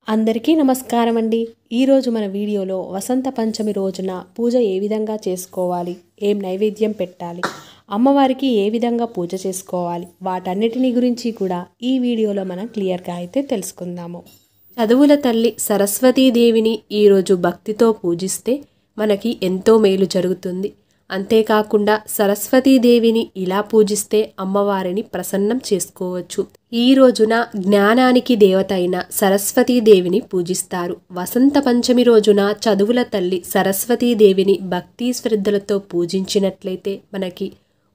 అందరికీ నమస్కారం అండి. ఈరోజు మన వీడియోలో వసంత పంచమి రోజున పూజ ఏ విధంగా చేసుకోవాలి, ఏం నైవేద్యం పెట్టాలి, అమ్మవారికి ఏ విధంగా పూజ చేసుకోవాలి, వాటన్నిటిని గురించి కూడా ఈ వీడియోలో మనం క్లియర్గా అయితే తెలుసుకుందాము. చదువుల తల్లి సరస్వతీదేవిని ఈరోజు భక్తితో పూజిస్తే మనకి ఎంతో మేలు జరుగుతుంది. అంతేకాకుండా సరస్వతీదేవిని ఇలా పూజిస్తే అమ్మవారిని ప్రసన్నం చేసుకోవచ్చు. ఈ రోజున జ్ఞానానికి దేవత అయిన సరస్వతీదేవిని పూజిస్తారు. వసంత పంచమి రోజున చదువుల తల్లి సరస్వతీదేవిని భక్తి శ్రద్ధలతో పూజించినట్లయితే మనకి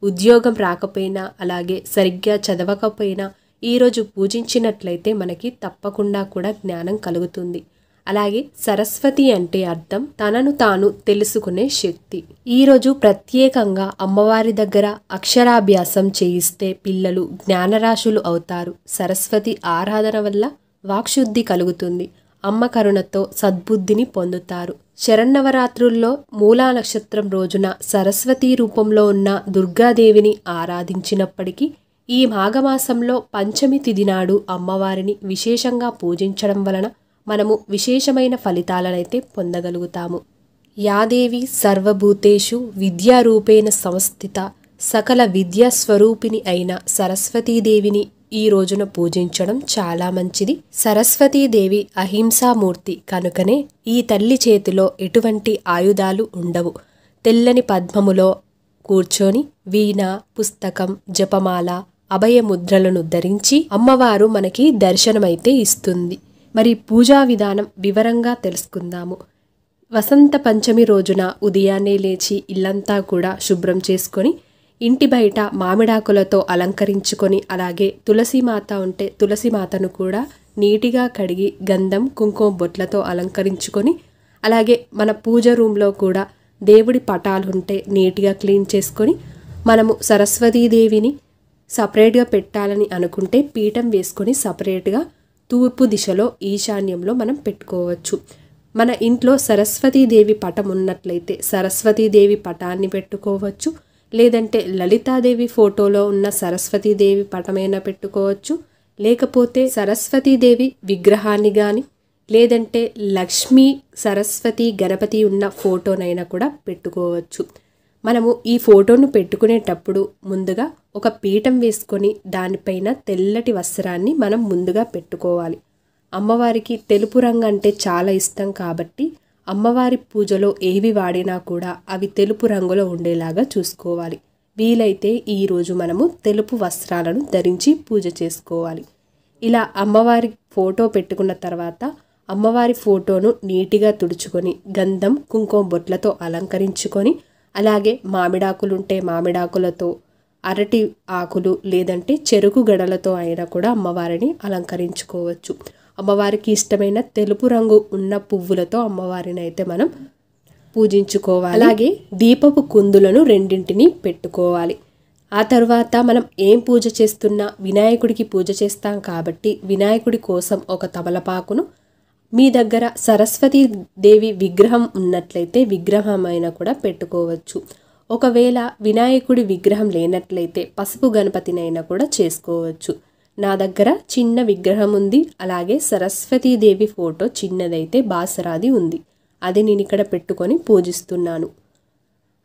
ఉద్యోగం రాకపోయినా, అలాగే సరిగ్గా చదవకపోయినా ఈరోజు పూజించినట్లయితే మనకి తప్పకుండా కూడా జ్ఞానం కలుగుతుంది. అలాగే సరస్వతి అంటే అర్థం తనను తాను తెలుసుకునే శక్తి. ఈరోజు ప్రత్యేకంగా అమ్మవారి దగ్గర అక్షరాభ్యాసం చేయిస్తే పిల్లలు జ్ఞానరాశులు అవుతారు. సరస్వతి ఆరాధన వల్ల వాక్శుద్ధి కలుగుతుంది. అమ్మ కరుణతో సద్బుద్ధిని పొందుతారు. శరన్నవరాత్రుల్లో మూలా నక్షత్రం రోజున సరస్వతి రూపంలో ఉన్న దుర్గాదేవిని ఆరాధించినప్పటికీ ఈ మాఘమాసంలో పంచమి తిథి నాడు అమ్మవారిని విశేషంగా పూజించడం వలన మనము విశేషమైన ఫలితాలనైతే పొందగలుగుతాము. యాదేవి సర్వభూతేషు విద్యారూపేణ సంస్థిత సకల విద్యా స్వరూపిణి అయిన సరస్వతీదేవిని ఈ రోజున పూజించడం చాలా మంచిది. సరస్వతీదేవి అహింసామూర్తి కనుకనే ఈ తల్లి చేతిలో ఎటువంటి ఆయుధాలు ఉండవు. తెల్లని పద్మములో కూర్చొని వీణ, పుస్తకం, జపమాల, అభయముద్రలను ధరించి అమ్మవారు మనకి దర్శనమైతే ఇస్తుంది. మరి పూజా విధానం వివరంగా తెలుసుకుందాము. వసంత పంచమి రోజున ఉదయాన్నే లేచి ఇల్లంతా కూడా శుభ్రం చేసుకొని ఇంటి బయట మామిడాకులతో అలంకరించుకొని, అలాగే తులసిమాత ఉంటే తులసిమాతను కూడా నీటిగా కడిగి గంధం, కుంకుమ బొట్లతో అలంకరించుకొని, అలాగే మన పూజ రూమ్లో కూడా దేవుడి పటాలు ఉంటే నీట్గా క్లీన్ చేసుకొని, మనము సరస్వతీదేవిని సపరేట్గా పెట్టాలని అనుకుంటే పీఠం వేసుకొని సపరేట్గా తూర్పు దిశలో ఈశాన్యంలో మనం పెట్టుకోవచ్చు. మన ఇంట్లో సరస్వతీదేవి పటం ఉన్నట్లయితే సరస్వతీదేవి పటాన్ని పెట్టుకోవచ్చు. లేదంటే లలితాదేవి ఫోటోలో ఉన్న సరస్వతీదేవి పటమైనా పెట్టుకోవచ్చు. లేకపోతే సరస్వతీదేవి విగ్రహాన్ని కానీ, లేదంటే లక్ష్మీ, సరస్వతి, గణపతి ఉన్న ఫోటోనైనా కూడా పెట్టుకోవచ్చు. మనము ఈ ఫోటోను పెట్టుకునేటప్పుడు ముందుగా ఒక పీఠం వేసుకొని దానిపైన తెల్లటి వస్త్రాన్ని మనం ముందుగా పెట్టుకోవాలి. అమ్మవారికి తెలుపు రంగు అంటే చాలా ఇష్టం కాబట్టి అమ్మవారి పూజలో ఏవి వాడినా కూడా అవి తెలుపు రంగులో ఉండేలాగా చూసుకోవాలి. వీలైతే ఈరోజు మనము తెలుపు వస్త్రాలను ధరించి పూజ చేసుకోవాలి. ఇలా అమ్మవారి ఫోటో పెట్టుకున్న తర్వాత అమ్మవారి ఫోటోను నీటిగా తుడుచుకొని గంధం, కుంకుమ బొట్లతో అలంకరించుకొని, అలాగే మామిడాకులుంటే మామిడాకులతో, అరటి ఆకులు లేదంటే చెరుకు గడలతో అయినా కూడా అమ్మవారిని అలంకరించుకోవచ్చు. అమ్మవారికి ఇష్టమైన తెలుపు రంగు ఉన్న పువ్వులతో అమ్మవారిని అయితే మనం పూజించుకోవాలి. అలాగే దీపపు కుందులను రెండింటిని పెట్టుకోవాలి. ఆ తర్వాత మనం ఏం పూజ చేస్తున్నా వినాయకుడికి పూజ చేస్తాం కాబట్టి వినాయకుడి కోసం ఒక తమలపాకును, మీ దగ్గర సరస్వతీ దేవి విగ్రహం ఉన్నట్లయితే విగ్రహం అయినా కూడా పెట్టుకోవచ్చు. ఒకవేళ వినాయకుడి విగ్రహం లేనట్లయితే పసుపు గణపతినైనా కూడా చేసుకోవచ్చు. నా దగ్గర చిన్న విగ్రహం ఉంది. అలాగే సరస్వతీదేవి ఫోటో చిన్నదైతే బాసరాది ఉంది. అది నేను ఇక్కడ పెట్టుకొని పూజిస్తున్నాను.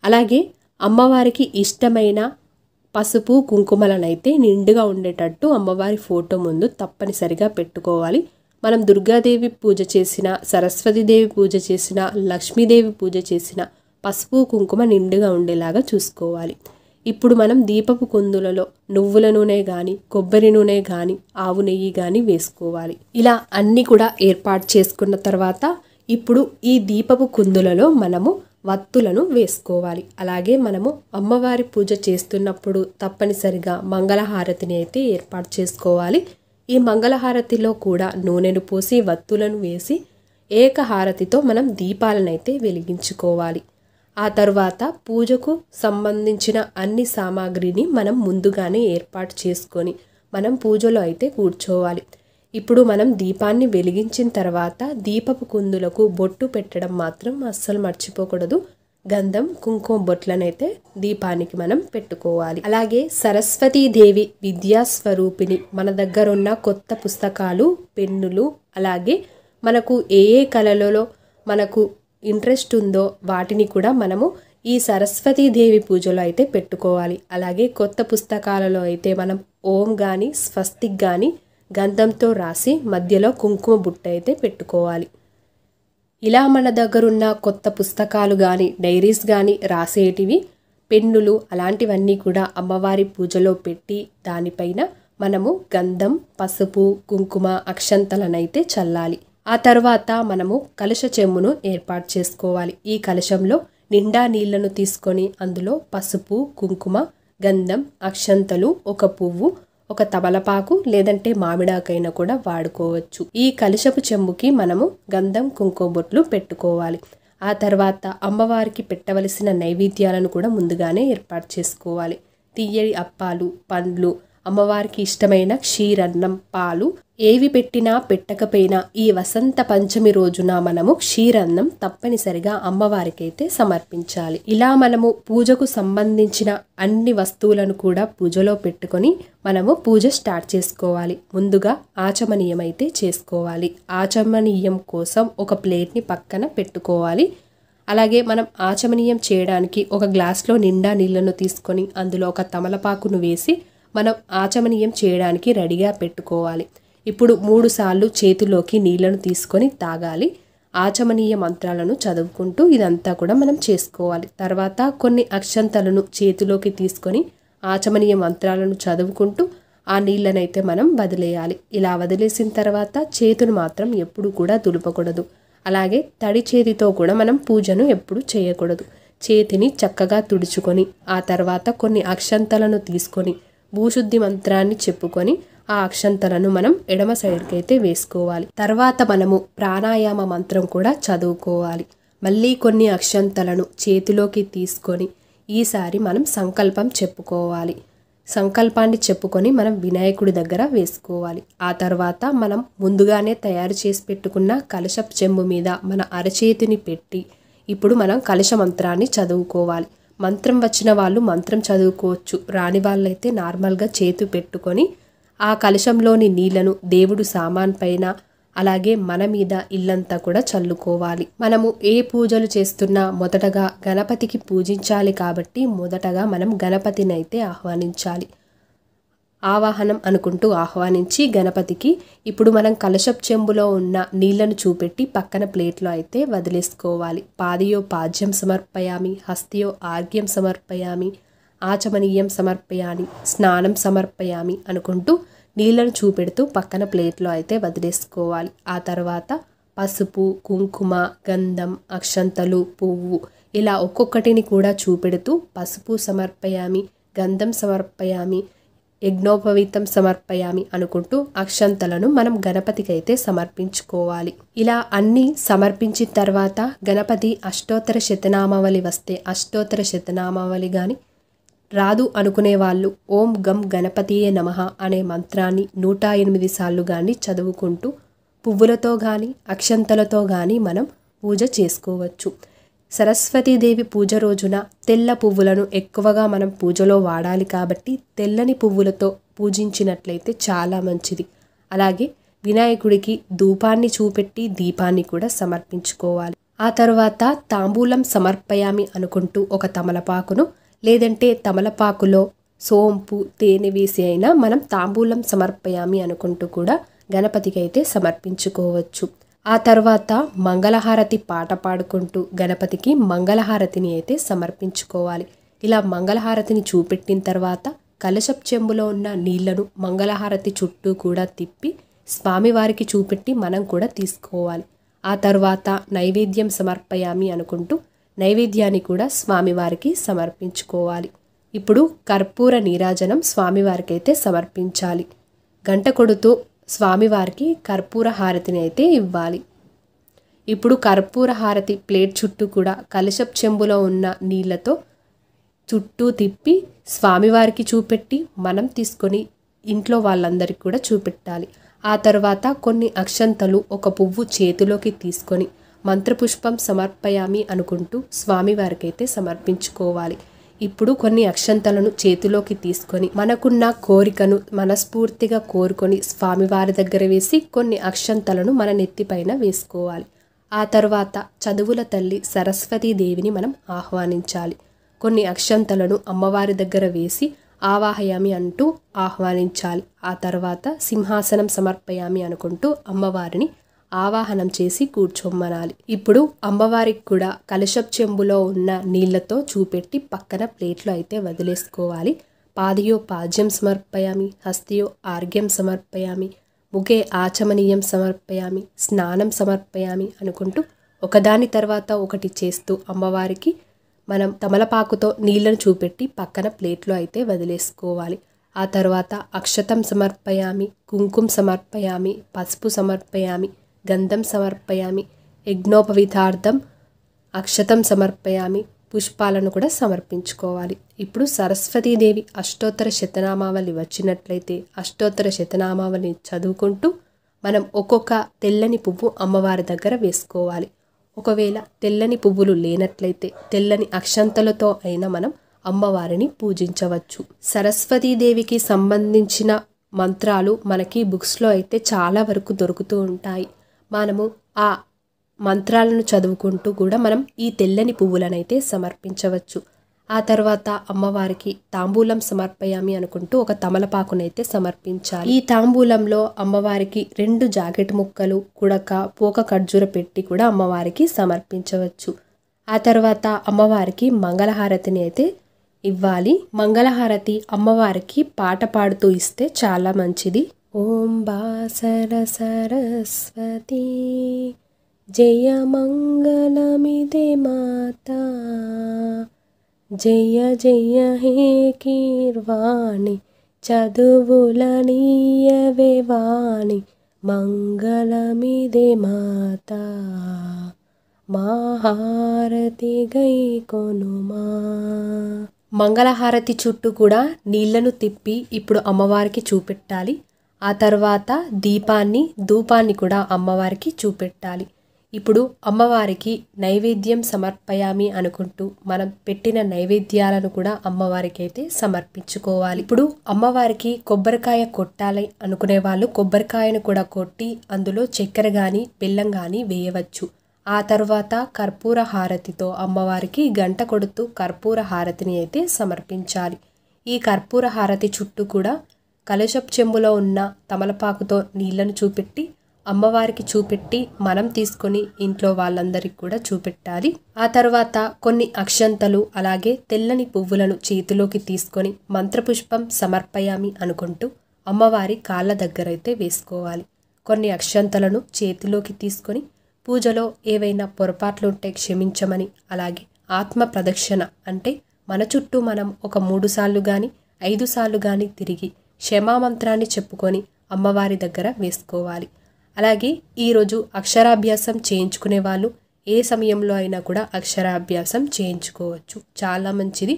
అలాగే అమ్మవారికి ఇష్టమైన పసుపు కుంకుమలనైతే నిండుగా ఉండేటట్టు అమ్మవారి ఫోటో ముందు తప్పనిసరిగా పెట్టుకోవాలి. మనం దుర్గాదేవి పూజ చేసిన, సరస్వతీదేవి పూజ చేసిన, లక్ష్మీదేవి పూజ చేసిన పసుపు కుంకుమ నిండుగా ఉండేలాగా చూసుకోవాలి. ఇప్పుడు మనం దీపపు కుందులలో నువ్వుల నూనె కానీ, కొబ్బరి నూనె కానీ, ఆవు నెయ్యి కానీ వేసుకోవాలి. ఇలా అన్నీ కూడా ఏర్పాటు చేసుకున్న తర్వాత ఇప్పుడు ఈ దీపపు కుందులలో మనము వత్తులను వేసుకోవాలి. అలాగే మనము అమ్మవారి పూజ చేస్తున్నప్పుడు తప్పనిసరిగా మంగళహారతిని అయితే ఏర్పాటు చేసుకోవాలి. ఈ మంగళహారతిలో కూడా నూనెను పోసి వత్తులను వేసి ఏకహారతితో మనం దీపాలనైతే వెలిగించుకోవాలి. ఆ తర్వాత పూజకు సంబంధించిన అన్ని సామాగ్రిని మనం ముందుగానే ఏర్పాటు చేసుకొని మనం పూజలో అయితే కూర్చోవాలి. ఇప్పుడు మనం దీపాన్ని వెలిగించిన తర్వాత దీపపు కుందులకు బొట్టు పెట్టడం మాత్రం అస్సలు మర్చిపోకూడదు. గంధం, కుంకుమ బొట్లనైతే దీపానికి మనం పెట్టుకోవాలి. అలాగే సరస్వతీదేవి విద్యాస్వరూపిణి మన దగ్గర ఉన్న కొత్త పుస్తకాలు, పెన్నులు, అలాగే మనకు ఏ ఏ కళలలో మనకు ఇంట్రెస్ట్ ఉందో వాటిని కూడా మనము ఈ సరస్వతీదేవి పూజలో అయితే పెట్టుకోవాలి. అలాగే కొత్త పుస్తకాలలో అయితే మనం ఓం కానీ స్వస్తిక్ కానీ గంధంతో రాసి మధ్యలో కుంకుమ బుట్ట అయితే పెట్టుకోవాలి. ఇలా మన దగ్గరున్న కొత్త పుస్తకాలు కానీ డైరీస్ కానీ రాసేటివి పెన్నులు అలాంటివన్నీ కూడా అమ్మవారి పూజలో పెట్టి దానిపైన మనము గంధం పసుపు కుంకుమ అక్షంతలనైతే చల్లాలి. ఆ తర్వాత మనము కలశ చెంబును ఏర్పాటు చేసుకోవాలి. ఈ కలశంలో నిండా నీళ్లను తీసుకొని అందులో పసుపు కుంకుమ గంధం అక్షంతలు ఒక పువ్వు ఒక తమలపాకు లేదంటే మామిడాకైనా కూడా వాడుకోవచ్చు. ఈ కలశపు చెంబుకి మనము గంధం కుంకుమ బొట్లు పెట్టుకోవాలి. ఆ తర్వాత అమ్మవారికి పెట్టవలసిన నైవేద్యాలను కూడా ముందుగానే ఏర్పాటు చేసుకోవాలి. తీయటి అప్పాలు పండ్లు అమ్మవారికి ఇష్టమైన క్షీరన్నం పాలు ఏవి పెట్టినా పెట్టకపోయినా ఈ వసంత పంచమి రోజున మనము క్షీరన్నం తప్పనిసరిగా అమ్మవారికి అయితే సమర్పించాలి. ఇలా మనము పూజకు సంబంధించిన అన్ని వస్తువులను కూడా పూజలో పెట్టుకొని మనము పూజ స్టార్ట్ చేసుకోవాలి. ముందుగా ఆచమనీయం అయితే చేసుకోవాలి. ఆచమనీయం కోసం ఒక ప్లేట్ని పక్కన పెట్టుకోవాలి. అలాగే మనం ఆచమనీయం చేయడానికి ఒక గ్లాస్లో నిండా నీళ్లను తీసుకొని అందులో ఒక తమలపాకును వేసి మనం ఆచమనీయం చేయడానికి రెడీగా పెట్టుకోవాలి. ఇప్పుడు 3 సార్లు చేతిలోకి నీళ్లను తీసుకొని తాగాలి. ఆచమనీయ మంత్రాలను చదువుకుంటూ ఇదంతా కూడా మనం చేసుకోవాలి. తర్వాత కొన్ని అక్షంతలను చేతిలోకి తీసుకొని ఆచమనీయ మంత్రాలను చదువుకుంటూ ఆ నీళ్ళనైతే మనం వదిలేయాలి. ఇలా వదిలేసిన తర్వాత చేతును మాత్రం ఎప్పుడు కూడా దులపకూడదు. అలాగే తడి చేతితో కూడా మనం పూజను ఎప్పుడు చేయకూడదు. చేతిని చక్కగా తుడుచుకొని ఆ తర్వాత కొన్ని అక్షంతలను తీసుకొని భూశుద్ధి మంత్రాన్ని చెప్పుకొని ఆ అక్షంతలను మనం ఎడమ సైడ్కి అయితే వేసుకోవాలి. తర్వాత మనము ప్రాణాయామ మంత్రం కూడా చదువుకోవాలి. మళ్ళీ కొన్ని అక్షంతలను చేతిలోకి తీసుకొని ఈసారి మనం సంకల్పం చెప్పుకోవాలి. సంకల్పాన్ని చెప్పుకొని మనం వినాయకుడి దగ్గర వేసుకోవాలి. ఆ తర్వాత మనం ముందుగానే తయారు చేసి పెట్టుకున్న కలశపు చెంబు మీద మన అరచేతిని పెట్టి ఇప్పుడు మనం కలశ మంత్రాన్ని చదువుకోవాలి. మంత్రం వచ్చిన వాళ్ళు మంత్రం చదువుకోవచ్చు. రాని వాళ్ళైతే నార్మల్గా చేతు పెట్టుకొని ఆ కలశంలోని నీళ్లను దేవుడు సామాన్ పైన అలాగే మన మీద ఇల్లంతా కూడా చల్లుకోవాలి. మనము ఏ పూజలు చేస్తున్నా మొదటగా గణపతికి పూజించాలి కాబట్టి మొదటగా మనం గణపతిని అయితే ఆహ్వానించాలి. ఆవాహనం అనుకుంటూ ఆహ్వానించి గణపతికి ఇప్పుడు మనం కలశపు చెంబులో ఉన్న నీళ్లను చూపెట్టి పక్కన ప్లేట్లో అయితే వదిలేసుకోవాలి. పాదయో పాద్యం సమర్పయామి హస్తియో ఆర్ఘ్యం సమర్పయామి ఆచమనీయం సమర్పయామి స్నానం సమర్పయామి అనుకుంటూ నీళ్లను చూపెడుతూ పక్కన ప్లేట్లో అయితే వదిలేసుకోవాలి. ఆ తర్వాత పసుపు కుంకుమ గంధం అక్షంతలు పువ్వు ఇలా ఒక్కొక్కటిని కూడా చూపెడుతూ పసుపు సమర్పయామి గంధం సమర్పయామి యజ్ఞోపవీతం సమర్పయామి అనుకుంటూ అక్షంతలను మనం గణపతికి అయితే సమర్పించుకోవాలి. ఇలా అన్నీ సమర్పించిన తర్వాత గణపతి అష్టోత్తర శతనామావళి వస్తే అష్టోత్తర శతనామావళి కానీ రాదు అనుకునే వాళ్ళు ఓం గం గణపతియే నమః అనే మంత్రాన్ని 108 సార్లు కానీ చదువుకుంటూ పువ్వులతో కానీ అక్షంతలతో కానీ మనం పూజ చేసుకోవచ్చు. సరస్వతీదేవి పూజ రోజున తెల్ల పువ్వులను ఎక్కువగా మనం పూజలో వాడాలి కాబట్టి తెల్లని పువ్వులతో పూజించినట్లయితే చాలా మంచిది. అలాగే వినాయకుడికి ధూపాన్ని చూపెట్టి దీపాన్ని కూడా సమర్పించుకోవాలి. ఆ తర్వాత తాంబూలం సమర్పయామి అనుకుంటూ ఒక తమలపాకును లేదంటే తమలపాకులో సోంపు తేనె వేసి అయినా మనం తాంబూలం సమర్పయామి అనుకుంటూ కూడా గణపతికి అయితే సమర్పించుకోవచ్చు. ఆ తర్వాత మంగళహారతి పాట పాడుకుంటూ గణపతికి మంగళహారతిని అయితే సమర్పించుకోవాలి. ఇలా మంగళహారతిని చూపెట్టిన తర్వాత కలశపు చెంబులో ఉన్న నీళ్లను మంగళహారతి చుట్టూ కూడా తిప్పి స్వామివారికి చూపెట్టి మనం కూడా తీసుకోవాలి. ఆ తర్వాత నైవేద్యం సమర్పయామి అనుకుంటూ నైవేద్యాన్ని కూడా స్వామివారికి సమర్పించుకోవాలి. ఇప్పుడు కర్పూర నీరాజనం స్వామివారికి అయితే సమర్పించాలి. గంట కొడుతూ స్వామివారికి కర్పూర హారతిని అయితే ఇవ్వాలి. ఇప్పుడు కర్పూర హారతి ప్లేట్ చుట్టూ కూడా కలశపు చెంబులో ఉన్న నీళ్లతో చుట్టూ తిప్పి స్వామివారికి చూపెట్టి మనం తీసుకొని ఇంట్లో వాళ్ళందరికీ కూడా చూపెట్టాలి. ఆ తర్వాత కొన్ని అక్షంతలు ఒక పువ్వు చేతిలోకి తీసుకొని మంత్రపుష్పం సమర్పయామి అనుకుంటూ స్వామివారికి అయితే సమర్పించుకోవాలి. ఇప్పుడు కొన్ని అక్షంతలను చేతిలోకి తీసుకొని మనకున్న కోరికను మనస్ఫూర్తిగా కోరుకొని స్వామివారి దగ్గర వేసి కొన్ని అక్షంతలను మన నెత్తిపైన వేసుకోవాలి. ఆ తర్వాత చదువుల తల్లి సరస్వతీదేవిని మనం ఆహ్వానించాలి. కొన్ని అక్షంతలను అమ్మవారి దగ్గర వేసి ఆవాహయామి అంటూ ఆహ్వానించాలి. ఆ తర్వాత సింహాసనం సమర్పయామి అనుకుంటూ అమ్మవారిని ఆవాహనం చేసి కూర్చోమనాలి. ఇప్పుడు అమ్మవారికి కూడా కలశపు చెంబులో ఉన్న నీళ్లతో చూపెట్టి పక్కన ప్లేట్లో అయితే వదిలేసుకోవాలి. పాదయో పాద్యం సమర్పయామి, హస్తయో ఆర్ఘ్యం సమర్పయామి, ముఖే ఆచమనీయం సమర్పయామి, స్నానం సమర్పయామి అనుకుంటూ ఒకదాని తర్వాత ఒకటి చేస్తూ అమ్మవారికి మనం తమలపాకుతో నీళ్లను చూపెట్టి పక్కన ప్లేట్లో అయితే వదిలేసుకోవాలి. ఆ తర్వాత అక్షతం సమర్పయామి, కుంకుమ సమర్పయామి, పసుపు సమర్పయామి, గంధం సమర్పయామి, యజ్ఞోపవీతార్థం అక్షతం సమర్పయామి, పుష్పాలను కూడా సమర్పించుకోవాలి. ఇప్పుడు సరస్వతీదేవి అష్టోత్తర శతనామావళి వచ్చినట్లయితే అష్టోత్తర శతనామావళిని చదువుకుంటూ మనం ఒక్కొక్క తెల్లని పువ్వు అమ్మవారి దగ్గర వేసుకోవాలి. ఒకవేళ తెల్లని పువ్వులు లేనట్లయితే తెల్లని అక్షంతలతో అయినా మనం అమ్మవారిని పూజించవచ్చు. సరస్వతీదేవికి సంబంధించిన మంత్రాలు మనకి బుక్స్లో అయితే చాలా వరకు దొరుకుతూ ఉంటాయి. మనము ఆ మంత్రాలను చదువుకుంటూ కూడా మనం ఈ తెల్లని పువ్వులనైతే సమర్పించవచ్చు. ఆ తర్వాత అమ్మవారికి తాంబూలం సమర్పయామి అనుకుంటూ ఒక తమలపాకునైతే సమర్పించాలి. ఈ తాంబూలంలో అమ్మవారికి 2 జాకెట్ ముక్కలు, కుడక, పోక ఖర్జూర పెట్టి కూడా అమ్మవారికి సమర్పించవచ్చు. ఆ తర్వాత అమ్మవారికి మంగళహారతిని అయితే ఇవ్వాలి. మంగళహారతి అమ్మవారికి పాట పాడుతూ ఇస్తే చాలా మంచిది. ఓం బాసర సరస్వతి జయ మంగళమిదే మాతా, జయ జయ హే కీర్వాణి, చదువుల నీయవే వాణి, మంగళమిదే మాతా, మాహారతి గై కొనుమా. మంగళహారతి చుట్టూ కూడా నీళ్లను తిప్పి ఇప్పుడు అమ్మవారికి చూపెట్టాలి. ఆ తర్వాత ధూపాన్ని కూడా అమ్మవారికి చూపెట్టాలి. ఇప్పుడు అమ్మవారికి నైవేద్యం సమర్పయామి అనుకుంటూ మనం పెట్టిన నైవేద్యాలను కూడా అమ్మవారికి అయితే సమర్పించుకోవాలి. ఇప్పుడు అమ్మవారికి కొబ్బరికాయ కొట్టాలి అనుకునే వాళ్ళు కొబ్బరికాయను కూడా కొట్టి అందులో చక్కెర కానీ బెల్లం కానీ వేయవచ్చు. ఆ తర్వాత కర్పూర హారతితో అమ్మవారికి గంట కొడుతూ కర్పూర హారతిని అయితే సమర్పించాలి. ఈ కర్పూర హారతి చుట్టూ కూడా కలశపు చెంబులో ఉన్న తమలపాకుతో నీళ్లను చూపెట్టి అమ్మవారికి చూపెట్టి మనం తీసుకొని ఇంట్లో వాళ్ళందరికీ కూడా చూపెట్టాలి. ఆ తర్వాత కొన్ని అక్షంతలు అలాగే తెల్లని పువ్వులను చేతిలోకి తీసుకొని మంత్రపుష్పం సమర్పయామి అనుకుంటూ అమ్మవారి కాళ్ళ దగ్గర అయితే వేసుకోవాలి. కొన్ని అక్షంతలను చేతిలోకి తీసుకొని పూజలో ఏవైనా పొరపాట్లు ఉంటే క్షమించమని, అలాగే ఆత్మ ప్రదక్షిణ అంటే మన చుట్టూ మనం ఒక 3 సార్లు కానీ 5 సార్లు కానీ తిరిగి క్షమామంత్రాన్ని చెప్పుకొని అమ్మవారి దగ్గర వేసుకోవాలి. అలాగే ఈరోజు అక్షరాభ్యాసం చేయించుకునే వాళ్ళు ఏ సమయంలో అయినా కూడా అక్షరాభ్యాసం చేయించుకోవచ్చు, చాలా మంచిది.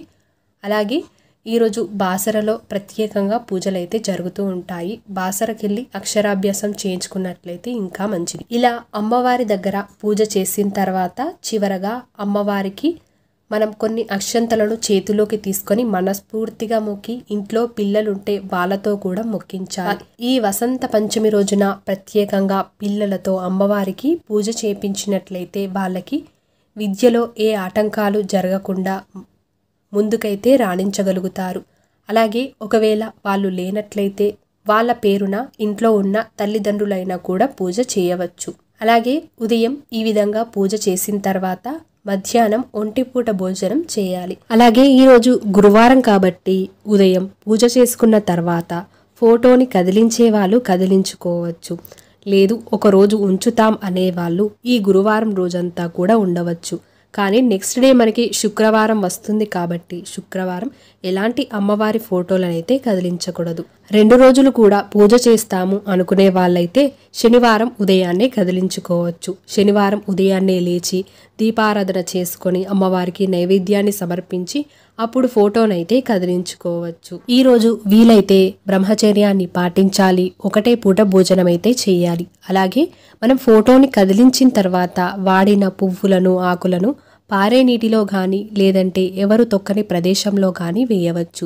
అలాగే ఈరోజు బాసరలో ప్రత్యేకంగా పూజలు అయితే జరుగుతూ ఉంటాయి. బాసరకెళ్ళి అక్షరాభ్యాసం చేయించుకున్నట్లయితే ఇంకా మంచిది. ఇలా అమ్మవారి దగ్గర పూజ చేసిన తర్వాత చివరగా అమ్మవారికి మనం కొన్ని అక్షంతలను చేతిలోకి తీసుకొని మనస్ఫూర్తిగా మొక్కి ఇంట్లో పిల్లలుంటే వాళ్ళతో కూడా మొక్కించాలి. ఈ వసంత పంచమి రోజున ప్రత్యేకంగా పిల్లలతో అమ్మవారికి పూజ చేపించినట్లయితే వాళ్ళకి విద్యలో ఏ ఆటంకాలు జరగకుండా ముందుకైతే రాణించగలుగుతారు. అలాగే ఒకవేళ వాళ్ళు లేనట్లయితే వాళ్ళ పేరున ఇంట్లో ఉన్న తల్లిదండ్రులైనా కూడా పూజ చేయవచ్చు. అలాగే ఉదయం ఈ విధంగా పూజ చేసిన తర్వాత మధ్యాహ్నం 1 పూట భోజనం చేయాలి. అలాగే ఈరోజు గురువారం కాబట్టి ఉదయం పూజ చేసుకున్న తర్వాత ఫోటోని కదిలించే వాళ్ళు కదిలించుకోవచ్చు. లేదు ఒకరోజు ఉంచుతాం అనేవాళ్ళు ఈ గురువారం రోజంతా కూడా ఉండవచ్చు. కానీ నెక్స్ట్ డే మనకి శుక్రవారం వస్తుంది కాబట్టి శుక్రవారం ఎలాంటి అమ్మవారి ఫోటోలను అయితే కదిలించకూడదు. 2 రోజులు కూడా పూజ చేస్తాము అనుకునే వాళ్ళైతే శనివారం ఉదయాన్నే కదిలించుకోవచ్చు. శనివారం ఉదయాన్నే లేచి దీపారాధన చేసుకొని అమ్మవారికి నైవేద్యాన్ని సమర్పించి అప్పుడు ఫోటోనైతే కదిలించుకోవచ్చు. ఈరోజు వీలైతే బ్రహ్మచర్యాన్ని పాటించాలి. ఒకటే పూట భోజనం అయితే చేయాలి. అలాగే మనం ఫోటోని కదిలించిన తర్వాత వాడిన పువ్వులను ఆకులను పారే నీటిలో కానీ లేదంటే ఎవరు తొక్కని ప్రదేశంలో కానీ వేయవచ్చు.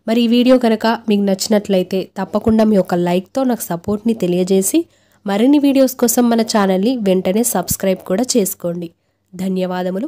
మరి ఈ వీడియో కనుక మీకు నచ్చినట్లయితే తప్పకుండా మీ యొక్క లైక్తో నాకు సపోర్ట్ని తెలియజేసి మరిన్ని వీడియోస్ కోసం మన ఛానల్ని వెంటనే సబ్స్క్రైబ్ కూడా చేసుకోండి. ధన్యవాదములు.